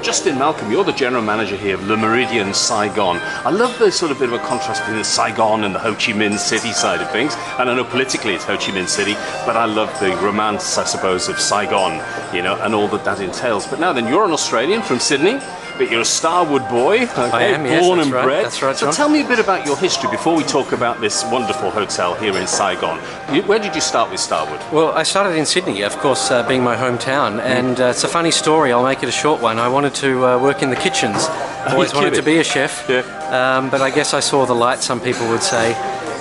Justin Malcolm, you're the general manager here of Le Meridien Saigon. I love the sort of bit of a contrast between the Saigon and the Ho Chi Minh City side of things. And I know politically it's Ho Chi Minh City, but I love the romance, I suppose, of Saigon, you know, and all that that entails. But now then, you're an Australian from Sydney, but you're a Starwood boy, okay, I am, yes, born that's and right. bred. That's right, John. So tell me a bit about your history before we talk about this wonderful hotel here in Saigon. Where did you start with Starwood? Well, I started in Sydney, of course, being my hometown, and it's a funny story. I'll make it a short one. I wanted to work in the kitchens. Always wanted to be a chef, but I guess I saw the light, some people would say.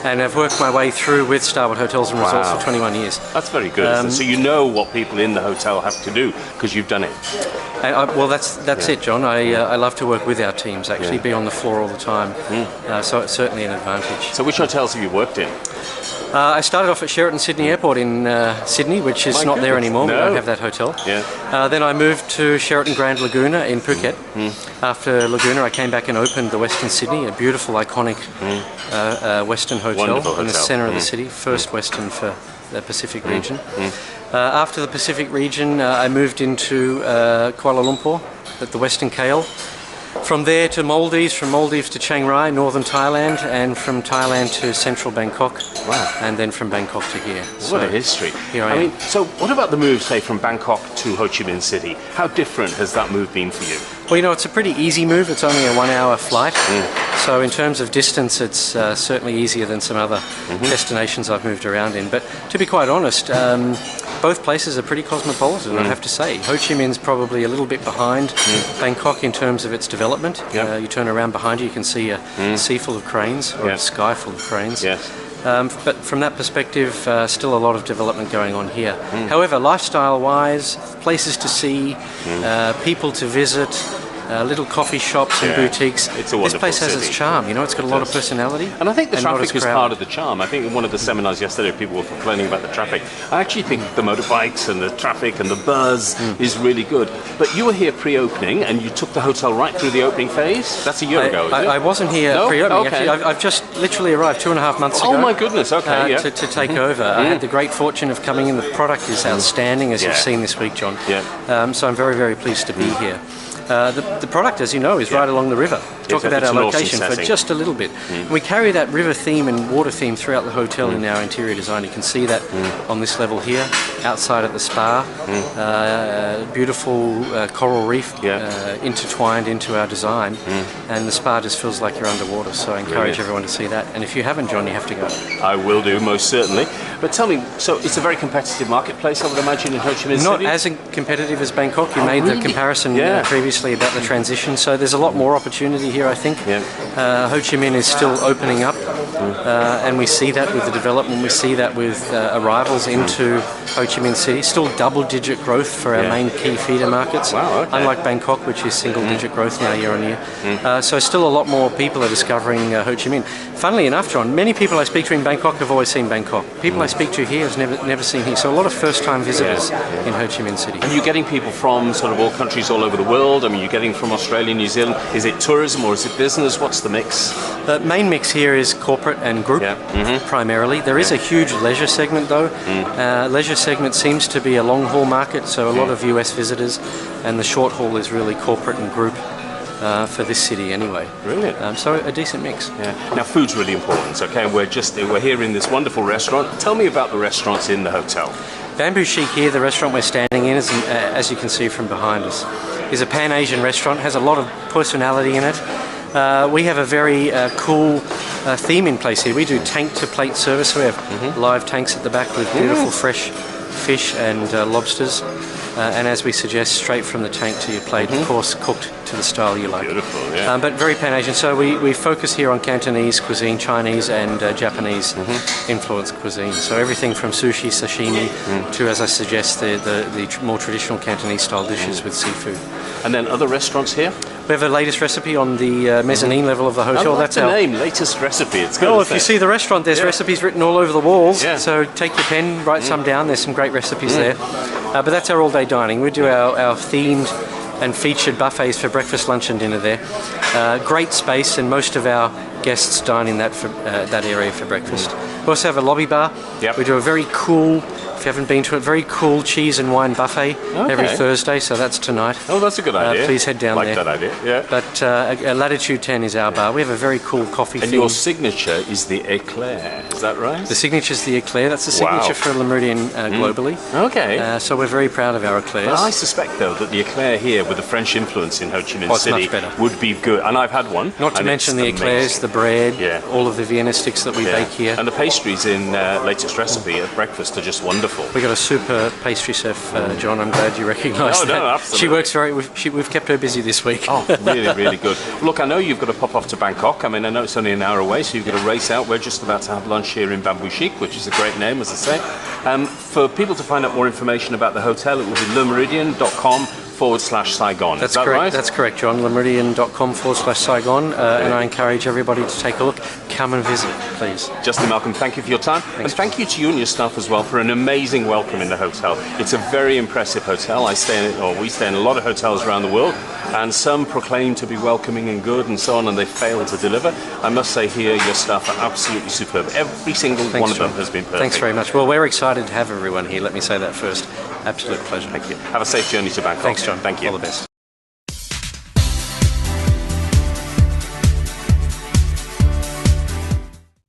And I've worked my way through with Starwood Hotels and Resorts for 21 years. That's very good. So you know what people in the hotel have to do because you've done it. Well, that's it, John. I love to work with our teams, actually, be on the floor all the time. So it's certainly an advantage. So which hotels have you worked in? I started off at Sheraton Sydney Airport in Sydney, which is not there anymore. We don't have that hotel. Then I moved to Sheraton Grand Laguna in Phuket. After Laguna, I came back and opened the Western Sydney, a beautiful, iconic Western hotel in the centre of the city, first Western for the Pacific region. After the Pacific region, I moved into Kuala Lumpur at the Western Kale. From there to Maldives, from Maldives to Chiang Rai, northern Thailand, and from Thailand to central Bangkok. Wow. And then from Bangkok to here. What a history. Here I am. So what about the move, say, from Bangkok to Ho Chi Minh City? How different has that move been for you? Well, you know, it's a pretty easy move. It's only a 1 hour flight. So in terms of distance, it's certainly easier than some other destinations I've moved around in. But to be quite honest, both places are pretty cosmopolitan, I have to say. Ho Chi Minh's probably a little bit behind Bangkok in terms of its development. You turn around behind you, you can see a sea full of cranes, or a sky full of cranes. But from that perspective, still a lot of development going on here. However, lifestyle-wise, places to see, people to visit, little coffee shops and boutiques. It's a wonderful This place has city. its charm, you know, it's got a lot of personality. And I think the and not traffic as is part of the charm. I think in one of the seminars yesterday, people were complaining about the traffic. I actually think the motorbikes and the traffic and the buzz is really good. But you were here pre-opening and you took the hotel right through the opening phase? That's a year ago, is it? I wasn't here pre-opening, actually. I've just literally arrived 2.5 months ago. Oh my goodness, okay, to take over. I had the great fortune of coming in. The product is outstanding, as you've seen this week, John. So I'm very, very pleased to be here. The product, as you know, is right along the river. Talk about our location for just a little bit. We carry that river theme and water theme throughout the hotel in our interior design. You can see that on this level here, outside at the spa. Beautiful coral reef intertwined into our design. And the spa just feels like you're underwater, so I encourage everyone to see that. And if you haven't, John, you have to go. I will do, most certainly. But tell me, so it's a very competitive marketplace, I would imagine, in Ho Chi Minh City? Not as competitive as Bangkok. You made the comparison previously about the transition, so there's a lot more opportunity here, I think. Ho Chi Minh is still opening up, and we see that with the development, we see that with arrivals into Ho Chi Minh City. Still double-digit growth for our main key feeder markets, unlike Bangkok, which is single-digit growth now year on year. So still a lot more people are discovering Ho Chi Minh. Funnily enough, John, many people I speak to in Bangkok have always seen Bangkok. People I speak to here have never seen here, so a lot of first-time visitors in Ho Chi Minh City. And you're getting people from sort of all countries all over the world. I mean, you're getting from Australia, New Zealand. Is it tourism or is it business? What's the mix? The main mix here is corporate and group, primarily. There is a huge leisure segment, though. Leisure segment seems to be a long-haul market, so a lot of US visitors, and the short haul is really corporate and group. For this city anyway. Brilliant. So a decent mix. Now food's really important, okay? We're here in this wonderful restaurant. Tell me about the restaurants in the hotel. Bamboo Chic here, the restaurant we're standing in, is, as you can see from behind us, is a Pan-Asian restaurant, has a lot of personality in it. We have a very cool theme in place here. We do tank-to-plate service. We have live tanks at the back with beautiful fresh fish and lobsters. And as we suggest, straight from the tank to your plate, of course, cooked to the style you like. Beautiful, but very Pan-Asian. So we focus here on Cantonese cuisine, Chinese and Japanese influenced cuisine. So everything from sushi, sashimi, to, as I suggest, the more traditional Cantonese style dishes with seafood. And then other restaurants here? We have a latest recipe on the mezzanine level of the hotel. That's the name, latest recipe. It's good. Oh, if you see the restaurant, there's recipes written all over the walls. So take your pen, write some down. There's some great recipes there. But that's our all-day dining. We do our themed and featured buffets for breakfast, lunch and dinner there. Great space, and most of our guests dine in that area for breakfast. We also have a lobby bar. We do a very cool If you haven't been to it, very cool cheese and wine buffet every Thursday, so that's tonight. Oh, that's a good idea. Please head down there. Like that idea, yeah. But Latitude 10 is our bar. We have a very cool coffee And theme. your signature is the eclair, is that right? The signature is the eclair. That's the signature for Le Meridien globally. Okay. So we're very proud of our eclairs. But I suspect, though, that the eclair here, with the French influence in Ho Chi Minh City, much better. would be good. And I've had one. Not to mention the eclairs, the bread, all of the Vienna sticks that we bake here. And the pastries in Latest Recipe at breakfast are just wonderful. We got a super pastry chef, John. I'm glad you recognise that. No, absolutely. She works we've kept her busy this week. Oh, really, really good. Look, I know you've got to pop off to Bangkok. I mean, I know it's only an hour away, so you've got to race out. We're just about to have lunch here in Bamboo Chic, which is a great name, as I say. For people to find out more information about the hotel, it will be lemeridien.com/Saigon. That's Is that correct. right? That's correct, John. lemeridien.com/Saigon. And I encourage everybody to take a look. Come and visit, please. Justin Malcolm, thank you for your time. Thanks. And thank you to you and your staff as well for an amazing welcome in the hotel. It's a very impressive hotel. We stay in a lot of hotels around the world, and some proclaim to be welcoming and good and so on, and they fail to deliver. I must say here, your staff are absolutely superb. Every single one of them has been perfect. Thanks very much. Well, we're excited to have everyone here. Let me say that first. Absolute pleasure. Thank you. Have a safe journey to Bangkok. Thanks, John. Thank you. All the best.